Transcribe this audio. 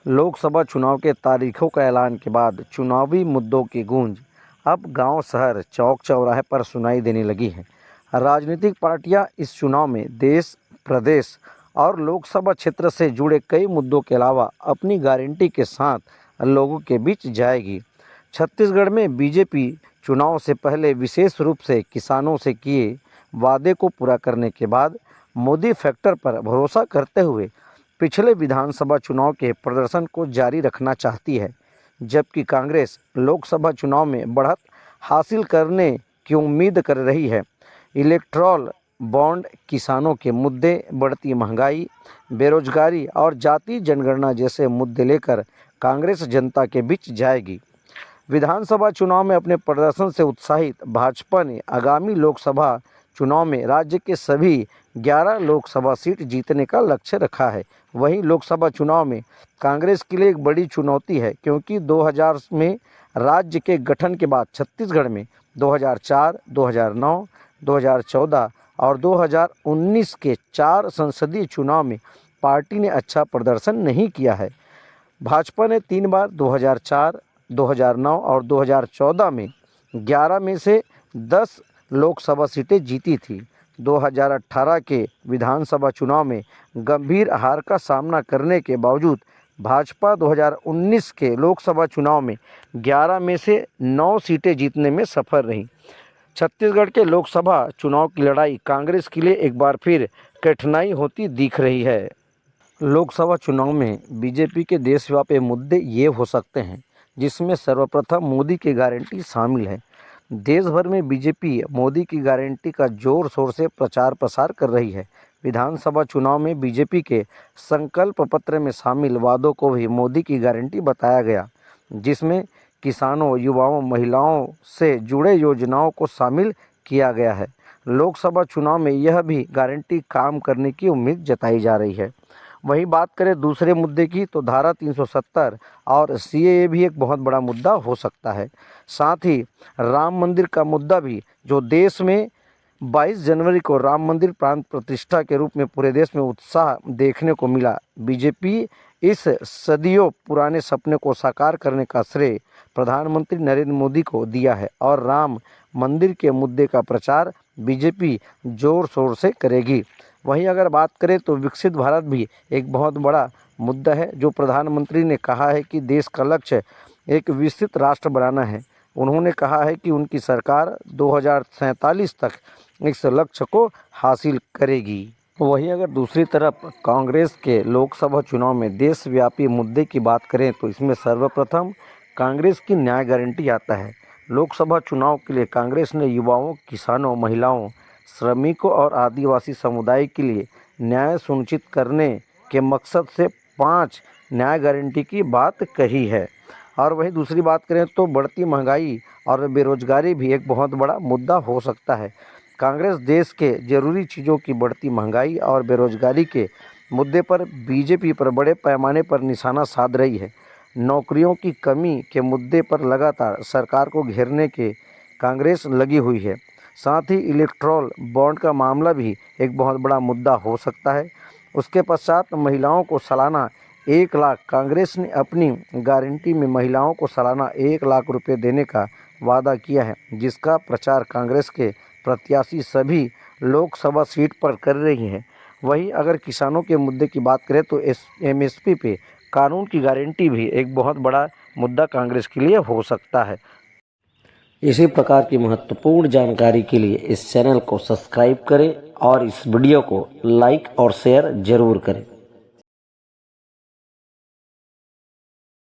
लोकसभा चुनाव के तारीखों का ऐलान के बाद चुनावी मुद्दों की गूंज अब गांव, शहर, चौक चौराहे पर सुनाई देने लगी है। राजनीतिक पार्टियां इस चुनाव में देश, प्रदेश और लोकसभा क्षेत्र से जुड़े कई मुद्दों के अलावा अपनी गारंटी के साथ लोगों के बीच जाएगी। छत्तीसगढ़ में बीजेपी चुनाव से पहले विशेष रूप से किसानों से किए वादे को पूरा करने के बाद मोदी फैक्टर पर भरोसा करते हुए पिछले विधानसभा चुनाव के प्रदर्शन को जारी रखना चाहती है, जबकि कांग्रेस लोकसभा चुनाव में बढ़त हासिल करने की उम्मीद कर रही है। इलेक्टोरल बॉन्ड, किसानों के मुद्दे, बढ़ती महंगाई, बेरोजगारी और जातीय जनगणना जैसे मुद्दे लेकर कांग्रेस जनता के बीच जाएगी। विधानसभा चुनाव में अपने प्रदर्शन से उत्साहित भाजपा ने आगामी लोकसभा चुनाव में राज्य के सभी 11 लोकसभा सीट जीतने का लक्ष्य रखा है। वहीं लोकसभा चुनाव में कांग्रेस के लिए एक बड़ी चुनौती है, क्योंकि 2000 में राज्य के गठन के बाद छत्तीसगढ़ में 2004, 2009, 2014 और 2019 के 4 संसदीय चुनाव में पार्टी ने अच्छा प्रदर्शन नहीं किया है। भाजपा ने 3 बार 2004, 2009 और 2014 में 11 में से 10 लोकसभा सीटें जीती थी। 2018 के विधानसभा चुनाव में गंभीर हार का सामना करने के बावजूद भाजपा 2019 के लोकसभा चुनाव में 11 में से 9 सीटें जीतने में सफल रही। छत्तीसगढ़ के लोकसभा चुनाव की लड़ाई कांग्रेस के लिए एक बार फिर कठिनाई होती दिख रही है। लोकसभा चुनाव में बीजेपी के देशव्यापी मुद्दे ये हो सकते हैं, जिसमें सर्वप्रथम मोदी की गारंटी शामिल है। देश भर में बीजेपी मोदी की गारंटी का जोर शोर से प्रचार प्रसार कर रही है। विधानसभा चुनाव में बीजेपी के संकल्प पत्र में शामिल वादों को भी मोदी की गारंटी बताया गया, जिसमें किसानों, युवाओं, महिलाओं से जुड़े योजनाओं को शामिल किया गया है। लोकसभा चुनाव में यह भी गारंटी काम करने की उम्मीद जताई जा रही है। वहीं बात करें दूसरे मुद्दे की, तो धारा 370 और सीएए भी एक बहुत बड़ा मुद्दा हो सकता है। साथ ही राम मंदिर का मुद्दा भी, जो देश में 22 जनवरी को राम मंदिर प्राण प्रतिष्ठा के रूप में पूरे देश में उत्साह देखने को मिला। बीजेपी इस सदियों पुराने सपने को साकार करने का श्रेय प्रधानमंत्री नरेंद्र मोदी को दिया है और राम मंदिर के मुद्दे का प्रचार बीजेपी जोर शोर से करेगी। वहीं अगर बात करें तो विकसित भारत भी एक बहुत बड़ा मुद्दा है, जो प्रधानमंत्री ने कहा है कि देश का लक्ष्य एक विकसित राष्ट्र बनाना है। उन्होंने कहा है कि उनकी सरकार 2047 तक इस लक्ष्य को हासिल करेगी। वहीं अगर दूसरी तरफ कांग्रेस के लोकसभा चुनाव में देशव्यापी मुद्दे की बात करें, तो इसमें सर्वप्रथम कांग्रेस की न्याय गारंटी आता है। लोकसभा चुनाव के लिए कांग्रेस ने युवाओं, किसानों, महिलाओं, श्रमिकों और आदिवासी समुदाय के लिए न्याय सुनिश्चित करने के मकसद से 5 न्याय गारंटी की बात कही है। और वहीं दूसरी बात करें तो बढ़ती महंगाई और बेरोजगारी भी एक बहुत बड़ा मुद्दा हो सकता है। कांग्रेस देश के ज़रूरी चीज़ों की बढ़ती महंगाई और बेरोजगारी के मुद्दे पर बीजेपी पर बड़े पैमाने पर निशाना साध रही है। नौकरियों की कमी के मुद्दे पर लगातार सरकार को घेरने के कांग्रेस लगी हुई है। साथ ही इलेक्टोरल बॉन्ड का मामला भी एक बहुत बड़ा मुद्दा हो सकता है। उसके पश्चात महिलाओं को सालाना 1 लाख, कांग्रेस ने अपनी गारंटी में महिलाओं को सालाना 1 लाख रुपए देने का वादा किया है, जिसका प्रचार कांग्रेस के प्रत्याशी सभी लोकसभा सीट पर कर रही हैं। वहीं अगर किसानों के मुद्दे की बात करें तो एमएसपी पे कानून की गारंटी भी एक बहुत बड़ा मुद्दा कांग्रेस के लिए हो सकता है। इसी प्रकार की महत्वपूर्ण जानकारी के लिए इस चैनल को सब्सक्राइब करें और इस वीडियो को लाइक और शेयर जरूर करें।